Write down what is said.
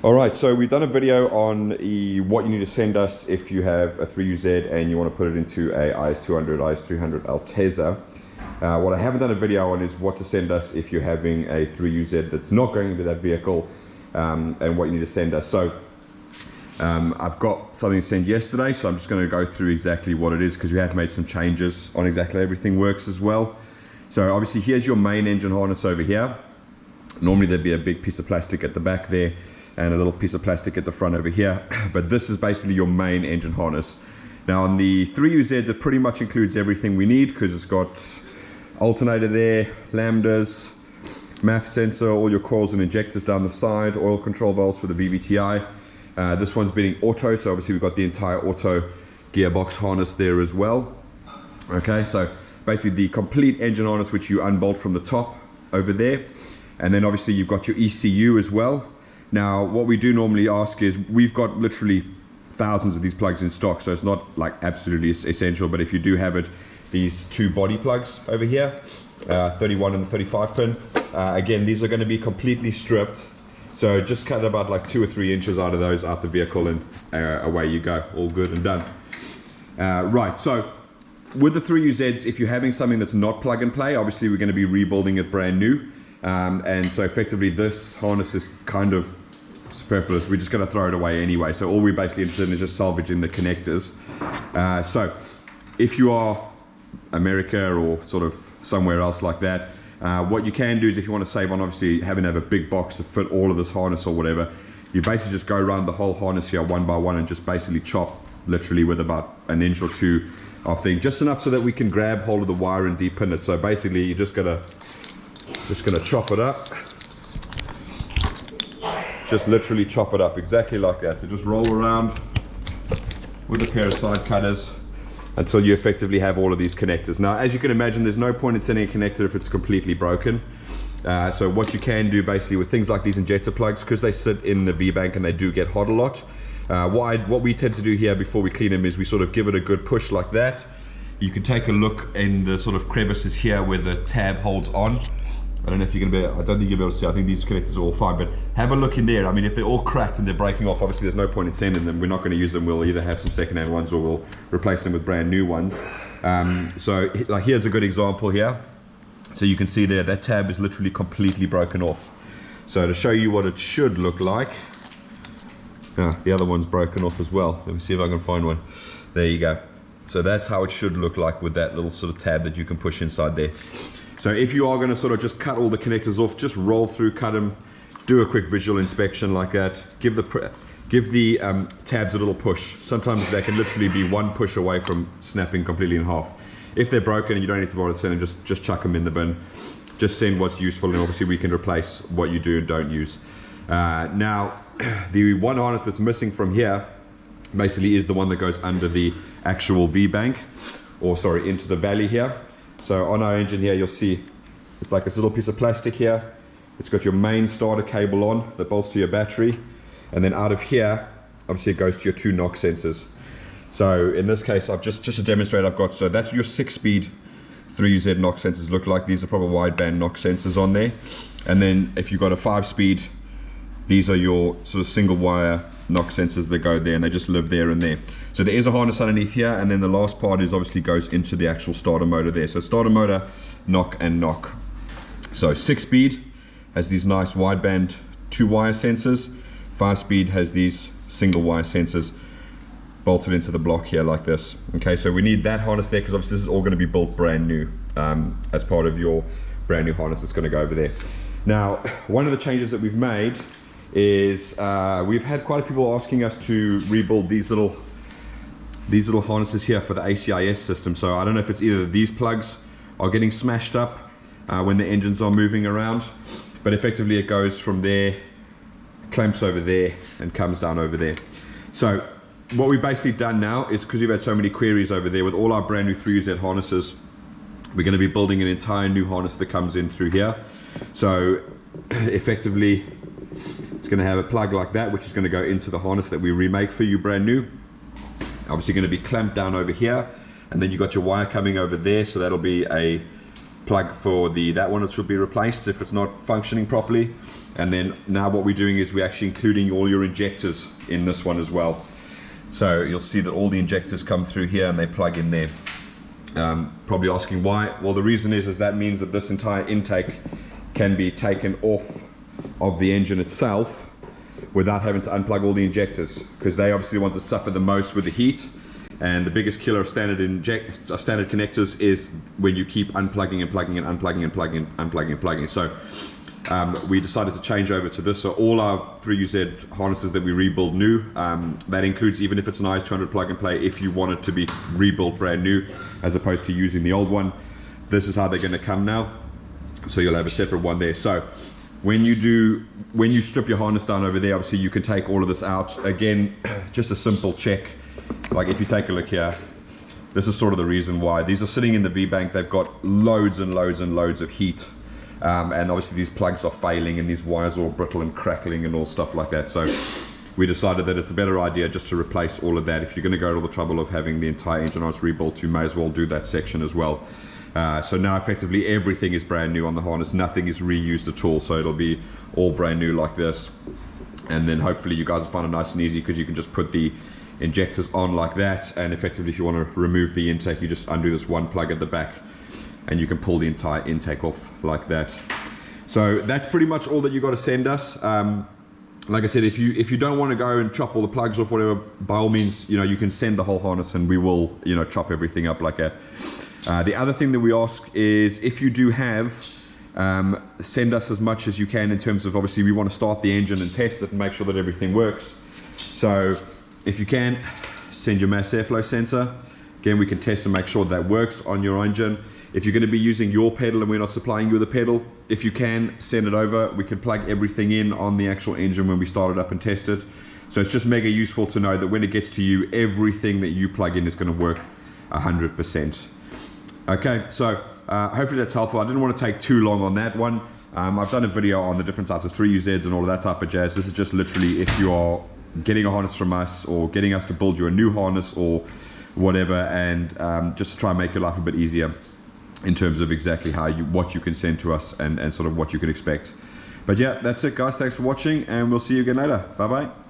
All right, so we've done a video on what you need to send us if you have a 3UZ and you want to put it into a IS200, IS300 Altezza. What I haven't done a video on is what to send us if you're having a 3UZ that's not going into that vehicle, and what you need to send us. So I've got something sent yesterday, so I'm just going to go through exactly what it is, because we have made some changes on exactly everything works as well. So obviously here's your main engine harness over here. Normally there'd be a big piece of plastic at the back there and a little piece of plastic at the front over here, but this is basically your main engine harness. Now on the 3UZs it pretty much includes everything we need, because it's got alternator there, lambdas, MAF sensor, all your coils and injectors down the side, oil control valves for the VVTi. This one's being auto, so obviously we've got the entire auto gearbox harness there as well. Okay, so basically the complete engine harness, which you unbolt from the top over there, and then obviously you've got your ECU as well. Now what we do normally ask is, we've got literally thousands of these plugs in stock, so it's not like absolutely essential, but if you do have it, these two body plugs over here, 31 and the 35 pin, again these are going to be completely stripped, so just cut about like 2 or 3 inches out of those out the vehicle, and away you go, all good and done. Right, so with the 3UZs, if you're having something that's not plug and play, obviously we're going to be rebuilding it brand new. And so effectively this harness is kind of superfluous. We're just going to throw it away anyway. So all we're basically interested in is just salvaging the connectors. So if you are America or sort of somewhere else like that, what you can do is, if you want to save on obviously having to have a big box to fit all of this harness or whatever, you basically just go around the whole harness here one by one and just basically chop literally with about 1 inch or 2 of thing, just enough so that we can grab hold of the wire and depin it. So basically you're just gonna chop it up, just literally chop it up exactly like that. So just roll around with a pair of side cutters until you effectively have all of these connectors. Now as you can imagine, there's no point in sending a connector if it's completely broken. So what you can do basically with things like these injector plugs, because they sit in the V-bank and they do get hot a lot, what we tend to do here before we clean them is we sort of give it a good push like that. You can take a look in the sort of crevices here where the tab holds on. I don't know if you're going to be, I don't think you'll be able to see, I think these connectors are all fine, but have a look in there. I mean, if they're all cracked and they're breaking off, obviously there's no point in sending them. We're not going to use them. We'll either have some second-hand ones or we'll replace them with brand new ones. So like here's a good example here. So you can see there, that tab is literally completely broken off. So to show you what it should look like, the other one's broken off as well. Let me see if I can find one. There you go. So that's how it should look like with that little sort of tab that you can push inside there. So if you are going to sort of just cut all the connectors off, just roll through, cut them, do a quick visual inspection like that, give the tabs a little push. Sometimes they can literally be one push away from snapping completely in half. If they're broken and you don't need to bother to send them, just chuck them in the bin. Just send what's useful, and obviously we can replace what you do and don't use. Now, the one harness that's missing from here basically is the one that goes under the actual V-bank, or sorry, into the valley here. So on our engine here, you'll see it's like this little piece of plastic here. It's got your main starter cable on that bolts to your battery, and then out of here, obviously it goes to your 2 knock sensors. So in this case, I've just to demonstrate, I've got, so that's your 6-speed 3UZ knock sensors look like. These are probably wideband knock sensors on there. And then if you've got a 5-speed, these are your sort of single wire knock sensors that go there, and they just live there and there. So there is a harness underneath here, and then the last part is obviously goes into the actual starter motor there. So starter motor, knock and knock. So 6-speed has these nice wideband 2-wire sensors. 5-speed has these single wire sensors bolted into the block here like this. Okay, so we need that harness there because obviously this is all going to be built brand new as part of your brand new harness that's going to go over there. Now, one of the changes that we've made is we've had quite a few people asking us to rebuild these little harnesses here for the ACIS system. So I don't know if it's either these plugs are getting smashed up when the engines are moving around, but effectively it goes from there, clamps over there, and comes down over there. So what we've basically done now is, because we've had so many queries over there with all our brand new 3UZ harnesses, we're going to be building an entire new harness that comes in through here. So effectively it's going to have a plug like that, which is going to go into the harness that we remake for you brand new. Obviously going to be clamped down over here, and then you've got your wire coming over there, so that'll be a plug for that one, which will be replaced if it's not functioning properly. And then now what we're doing is we're actually including all your injectors in this one as well. So you'll see that all the injectors come through here and they plug in there. Probably asking why. Well, the reason is that means that this entire intake can be taken off of the engine itself without having to unplug all the injectors, because they obviously the ones that suffer the most with the heat. And the biggest killer of standard connectors is when you keep unplugging and plugging and unplugging and plugging and unplugging and plugging. So we decided to change over to this. So all our 3UZ harnesses that we rebuild new, that includes even if it's an IS200 plug and play, if you want it to be rebuilt brand new as opposed to using the old one, this is how they're going to come now. So you'll have a separate one there. So when you strip your harness down over there, obviously you can take all of this out. Again, just a simple check. Like if you take a look here, this is sort of the reason why. These are sitting in the V-bank. They've got loads and loads and loads of heat. And obviously these plugs are failing and these wires are all brittle and crackling and all stuff like that. So we decided that it's a better idea just to replace all of that. If you're going to go to the trouble of having the entire engine harness rebuilt, you may as well do that section as well. So now effectively everything is brand new on the harness. Nothing is reused at all. So it'll be all brand new like this. And then hopefully you guys will find it nice and easy, because you can just put the injectors on like that, and effectively if you want to remove the intake, you just undo this one plug at the back and you can pull the entire intake off like that. So that's pretty much all that you got to send us. Like I said, if you don't want to go and chop all the plugs off, whatever, by all means, you can send the whole harness and we will chop everything up like that. The other thing that we ask is, if you do have, send us as much as you can, in terms of, obviously we want to start the engine and test it and make sure that everything works. So if you can, send your mass airflow sensor. Again, we can test and make sure that works on your engine. If you're going to be using your pedal and we're not supplying you with a pedal, if you can, send it over. We can plug everything in on the actual engine when we start it up and test it. So it's just mega useful to know that when it gets to you, everything that you plug in is going to work 100%. Okay, so hopefully that's helpful. I didn't want to take too long on that one. I've done a video on the different types of 3UZs and all of that type of jazz. This is just literally if you are getting a harness from us or getting us to build you a new harness or whatever, and just to try and make your life a bit easier in terms of exactly what you can send to us and sort of what you can expect. But yeah, that's it guys. Thanks for watching and we'll see you again later. Bye bye.